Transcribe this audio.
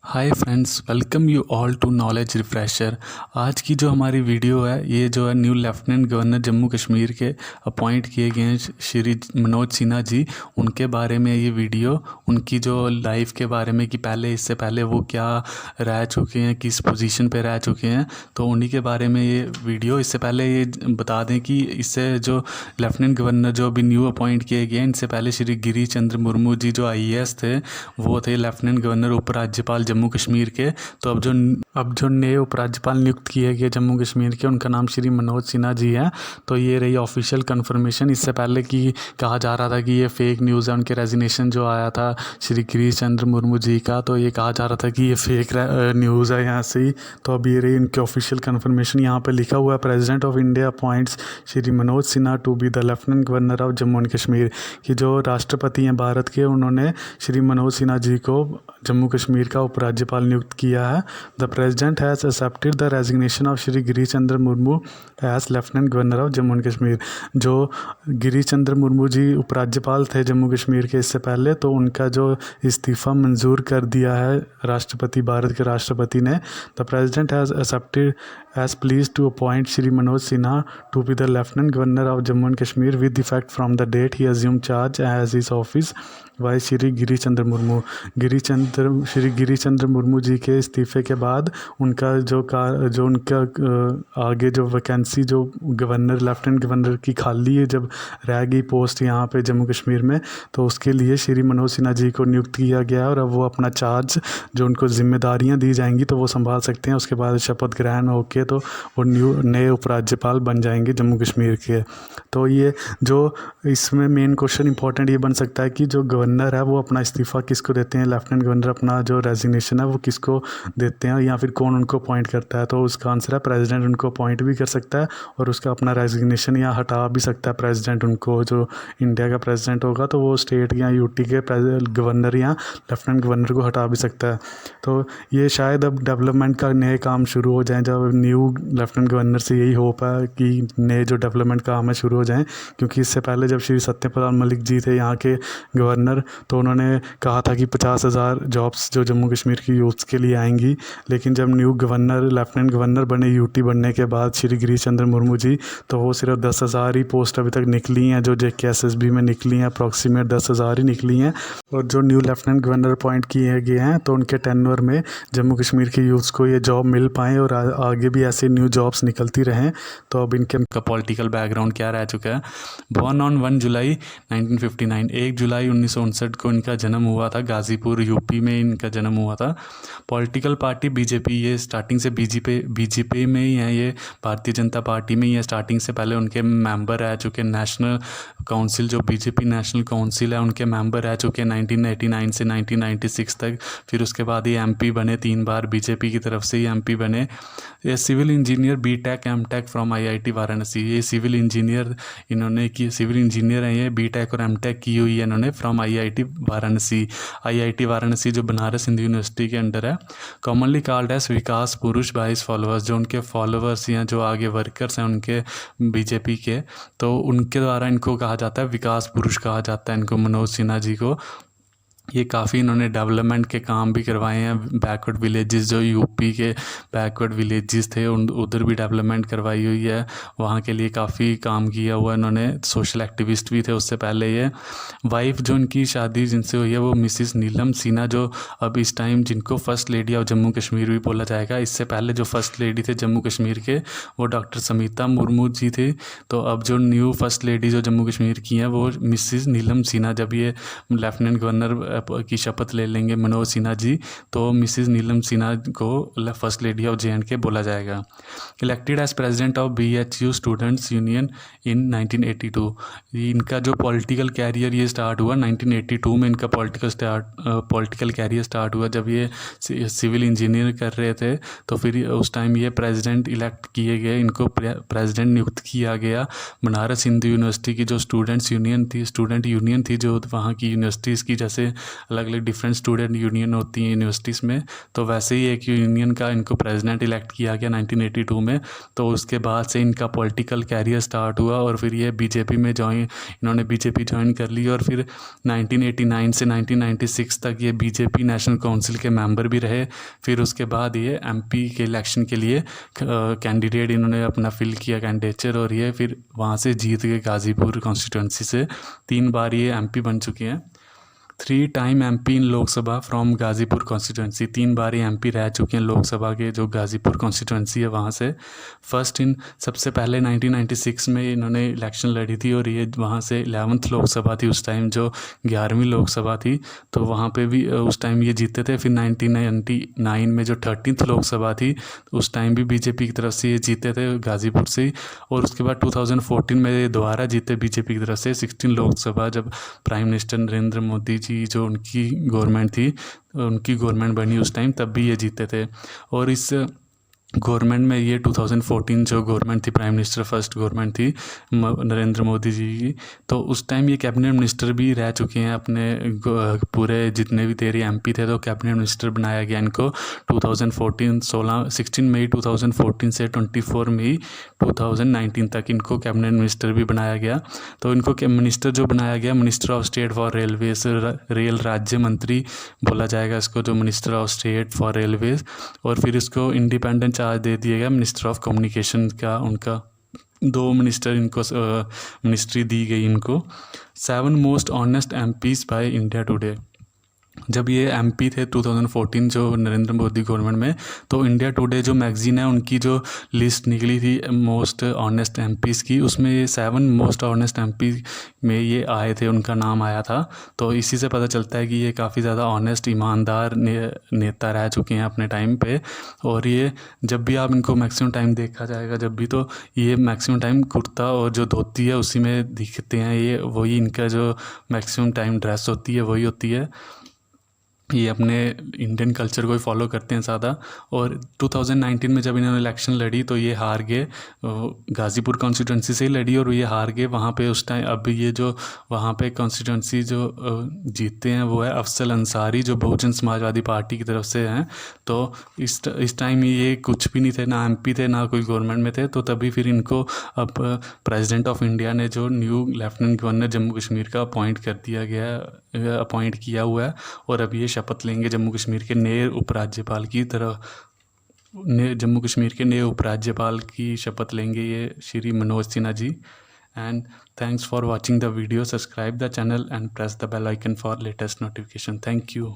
Hi friends, welcome you all to knowledge refresher. आज की जो हमारी वीडियो है ये जो है new lieutenant governor Jammu Kashmir के अपॉइंट किए गए हैं श्री मनोज सिन्हा जी, उनके बारे में ये वीडियो। उनकी जो लाइफ के बारे में कि पहले इससे पहले वो क्या रह चुके हैं, किस पोजीशन पे रह चुके हैं, तो उन्हीं के बारे में ये वीडियो। इससे पहले ये बता दें कि इससे जो लेफ्टिनेंट गवर्नर जो अभी न्यू अपॉइंट किए गए हैं, इनसे पहले श्री गिरीश चंद्र मुर्मू जी जो IAS थे, वो थे लेफ्टिनेंट गवर्नर उपराज्यपाल जम्मू कश्मीर के। तो अब जो नए उपराज्यपाल नियुक्त किए गए जम्मू कश्मीर के, उनका नाम श्री मनोज सिन्हा जी है। तो ये रही ऑफिशियल कंफर्मेशन। इससे पहले कि कहा जा रहा था कि ये फेक न्यूज़ है, उनके रेजिग्नेशन जो आया था श्री गिरीश चंद्र मुर्मू जी का, तो ये कहा जा रहा था कि ये फेक न्यूज़ है यहाँ से ही। तो अब ये रही इनकी ऑफिशियल कंफर्मेशन। यहाँ पे लिखा हुआ है, president of India appoints Shri Manoj Sinha to be the lieutenant governor of Jammu and Kashmir. कि जो राष्ट्रपति हैं भारत के, उन्होंने श्री मनोज सिन्हा जी को जम्मू कश्मीर का उपराज्यपाल नियुक्त किया है। The president has accepted the resignation of Shri Girish Chandra Murmu as lieutenant governor of Jammu and Kashmir. जो गिरीश चंद्र मुर्मू जी उपराज्यपाल थे जम्मू कश्मीर के इससे पहले, तो उनका जो इस्तीफ़ा मंजूर कर दिया है राष्ट्रपति, भारत के राष्ट्रपति ने। The president has accepted as please to appoint Shri Manoj Sinha to be the lieutenant governor of Jammu and Kashmir with effect from the date he assume charge as his office by Shri Girish Chandra Murmu. Shri Girish Chandra Murmu ji के इस्तीफ़े के बाद उनका जो उनका आगे जो वैकेंसी जो गवर्नर लेफ्टिनेंट गवर्नर की खाली है, जब रह गई पोस्ट यहाँ पे जम्मू कश्मीर में, तो उसके लिए श्री मनोज सिन्हा जी को नियुक्त किया गया और अब वो अपना चार्ज, जो उनको जिम्मेदारियाँ दी जाएंगी, तो वो संभाल सकते हैं। उसके बाद शपथ ग्रहण होके तो वो नए उपराज्यपाल बन जाएंगे जम्मू कश्मीर के। तो ये जो इसमें मेन क्वेश्चन इंपॉर्टेंट ये बन सकता है कि जो गवर्नर है वो अपना इस्तीफ़ा किसको देते हैं, लेफ्टिनेंट गवर्नर अपना जो रेजिग्नेशन है वो किसको देते हैं, या फिर कौन उनको अपॉइंट करता है। तो उसका आंसर है प्रेसिडेंट उनको अपॉइंट भी कर सकता है और उसका अपना रेजिग्नेशन या हटा भी सकता है प्रेसिडेंट उनको। जो इंडिया का प्रेसिडेंट होगा तो वो स्टेट या UT के गवर्नर या लेफ्टिनेंट गवर्नर को हटा भी सकता है। तो ये शायद अब डेवलपमेंट का नए काम शुरू हो जाएँ, जब न्यू लेफ्टिनेंट गवर्नर से यही होप है कि नए जो डेवलपमेंट काम है शुरू हो जाएँ। क्योंकि इससे पहले जब श्री सत्यपाल मलिक जी थे यहाँ के गवर्नर, तो उन्होंने कहा था कि 50,000 जॉब्स जो जम्मू कश्मीर की यूथ्स के लिए आएंगी। लेकिन जब न्यू गवर्नर लेफ्टिनेंट गवर्नर बने UT बनने के बाद श्री गिरीश चंद्र मुर्मू जी, तो वो सिर्फ 10,000 ही पोस्ट अभी तक निकली हैं, जो JK SSB में निकली हैं, अप्रॉक्सीमेट 10,000 ही निकली हैं। और जो न्यू लेफ्टिनेंट गवर्नर अपॉइंट किए गए हैं, तो उनके टेन्योर में जम्मू कश्मीर के यूथ्स को ये जॉब मिल पाएँ और आगे भी ऐसे न्यू जॉब्स निकलती रहें। तो अब इनका पॉलिटिकल बैकग्राउंड क्या रह चुका है। बॉर्न ऑन 1 जुलाई 1959, 1 जुलाई 1959 को इनका जन्म हुआ था। गाज़ीपुर UP में इनका जन्म हुआ था। पॉलिटिकल पार्टी BJP, ये स्टार्टिंग से BJP में ही है, ये भारतीय जनता पार्टी में ही है। स्टार्टिंग से पहले उनके मेंबर रह चुके। नेशनल काउंसिल जो BJP नेशनल काउंसिल है, उनके मेंबर रह चुके 1989 से 1996 तक। फिर उसके बाद ये MP बने 3 बार, BJP की तरफ से ही MP बने। ये civil engineer BTech M.Tech from IIT Varanasi. ये सिविल इंजीनियर इन्होंने की, सिविल इंजीनियर हैं ये, BTech और M.Tech की हुई है इन्होंने from IIT Varanasi. IIT Varanasi जो बनारस हिंदू यूनिवर्सिटी के अंडर है। कॉमनली कॉल्ड एज विकास पुरुष बाय हिज फॉलोअर्स, जो उनके फॉलोअर्स या जो आगे वर्कर्स हैं उनके BJP के, तो उनके द्वारा इनको कहा जाता है विकास पुरुष कहा जाता है इनको, मनोज सिन्हा जी को। ये काफ़ी इन्होंने डेवलपमेंट के काम भी करवाए हैं। बैकवर्ड विलेजेस जो UP के बैकवर्ड विलेजेस थे उधर भी डेवलपमेंट करवाई हुई है। वहाँ के लिए काफ़ी काम किया हुआ इन्होंने। सोशल एक्टिविस्ट भी थे उससे पहले ये। वाइफ जो उनकी शादी जिनसे हुई है वो मिसिस नीलम सिन्हा, जो अब इस टाइम जिनको first lady of Jammu Kashmir भी बोला जाएगा। इससे पहले जो फर्स्ट लेडी थे जम्मू कश्मीर के वो डॉक्टर समिता मुर्मू जी थे। तो अब जो न्यू फर्स्ट लेडी जो जम्मू कश्मीर की हैं वो मिसिस नीलम सिन्हा। जब ये लेफ्टिनेंट गवर्नर की शपथ ले लेंगे मनोज सिन्हा जी, तो मिसिस नीलम सिन्हा को फर्स्ट लेडी ऑफ JNK बोला जाएगा। Elected as president of BHU students union in 1982। इनका जो पॉलिटिकल कैरियर ये स्टार्ट हुआ 1982 में। इनका पॉलिटिकल कैरियर स्टार्ट हुआ जब ये सिविल इंजीनियर कर रहे थे। तो फिर उस टाइम ये प्रेसिडेंट इलेक्ट किए गए, इनको प्रेसिडेंट नियुक्त किया गया। बनारस हिंदू यूनिवर्सिटी की जो स्टूडेंट यूनियन थी, जो वहाँ की यूनिवर्सिटीज़ की, जैसे अलग अलग डिफरेंट स्टूडेंट यूनियन होती हैं यूनिवर्सिटीज़ में, तो वैसे ही एक यूनियन का इनको प्रेसिडेंट इलेक्ट किया गया 1982 में। तो उसके बाद से इनका पॉलिटिकल कैरियर स्टार्ट हुआ और फिर ये बीजेपी में इन्होंने बीजेपी ज्वाइन कर ली और फिर 1989 से 1996 तक ये बीजेपी नेशनल काउंसिल के मेंबर भी रहे। फिर उसके बाद ये एमपी के इलेक्शन के लिए कैंडिडेट इन्होंने अपना फिल किया कैंडिडेचर, और ये फिर वहाँ से जीत गए गाज़ीपुर कॉन्स्टिट्यूंसी से। 3 बार ये एमपी बन चुके हैं। 3 time MP in Lok Sabha from Ghazipur constituency, 3 बार ये एमपी रह चुके हैं लोकसभा के जो गाज़ीपुर कॉन्स्टिट्यूंसी है वहाँ से। सबसे पहले 1996 में इन्होंने इलेक्शन लड़ी थी और ये वहाँ से 11th लोकसभा थी उस टाइम, जो 11वीं लोकसभा थी, तो वहाँ पे भी उस टाइम ये जीते थे। फिर 1999 में जो 13th लोकसभा थी उस टाइम भी बीजेपी की तरफ से ये जीते थे गाज़ीपुर से ही। और उसके बाद 2014 में ये दोबारा जीते बीजेपी की तरफ से 16 लोकसभा, जब प्राइम मिनिस्टर नरेंद्र मोदी जी जो उनकी गवर्नमेंट बनी उस टाइम, तब भी ये जीते थे। और इस गवर्नमेंट में ये 2014 जो गवर्नमेंट थी, प्राइम मिनिस्टर फर्स्ट गवर्नमेंट थी नरेंद्र मोदी जी की, तो उस टाइम ये कैबिनेट मिनिस्टर भी रह चुके हैं अपने पूरे जितने भी 13 एमपी थे, तो कैबिनेट मिनिस्टर बनाया गया इनको 16 मई 2014 से 24 मई 2019 तक इनको कैबिनेट मिनिस्टर भी बनाया गया। तो इनको मिनिस्टर जो बनाया गया, minister of state for railways, rail राज्य मंत्री बोला जाएगा इसको, जो minister of state for railways. और फिर इसको इंडिपेंडेंट चार्ज दे दिया गया मिनिस्टर ऑफ कम्युनिकेशन का, उनका 2 मिनिस्टर इनको मिनिस्ट्री दी गई इनको। 7 most honest MPs by India today. जब ये एमपी थे 2014 जो नरेंद्र मोदी गवर्नमेंट में, तो इंडिया टुडे जो मैगज़ीन है उनकी जो लिस्ट निकली थी मोस्ट ऑनेस्ट एमपीज़ की, उसमें ये 7 मोस्ट ऑनेस्ट एमपी में ये आए थे, उनका नाम आया था। तो इसी से पता चलता है कि ये काफ़ी ज़्यादा ऑनेस्ट ईमानदार नेता रह चुके हैं अपने टाइम पे। और ये जब भी आप इनको मैक्सिमम टाइम देखा जाएगा जब भी, तो ये मैक्सिमम टाइम कुर्ता और जो धोती है उसी में दिखते हैं। ये वही इनका जो मैक्सिमम टाइम ड्रेस होती है वही होती है। ये अपने इंडियन कल्चर को ही फॉलो करते हैं ज़्यादा। और 2019 में जब इन्होंने इलेक्शन लड़ी तो ये हार गए, गाज़ीपुर कॉन्स्टिट्यूंसी से ही लड़ी और ये हार गए वहाँ पे उस टाइम। अब ये जो वहाँ पे कॉन्स्टिट्यूंसी जो जीतते हैं वो है अफजल अंसारी, जो बहुजन समाजवादी पार्टी की तरफ से हैं। तो इस टाइम ये कुछ भी नहीं थे, ना एमपी थे ना कोई गवर्नमेंट में थे। तो तभी फिर इनको अब प्रेसिडेंट ऑफ इंडिया ने जो new lieutenant governor Jammu Kashmir का अपॉइंट किया हुआ है। और अब ये शपथ लेंगे जम्मू कश्मीर के नए उपराज्यपाल की तरह, जम्मू कश्मीर के नए उपराज्यपाल की शपथ लेंगे ये Shri Manoj Sinha ji. And thanks for watching the video, subscribe the channel and press the bell icon for latest notification. Thank you.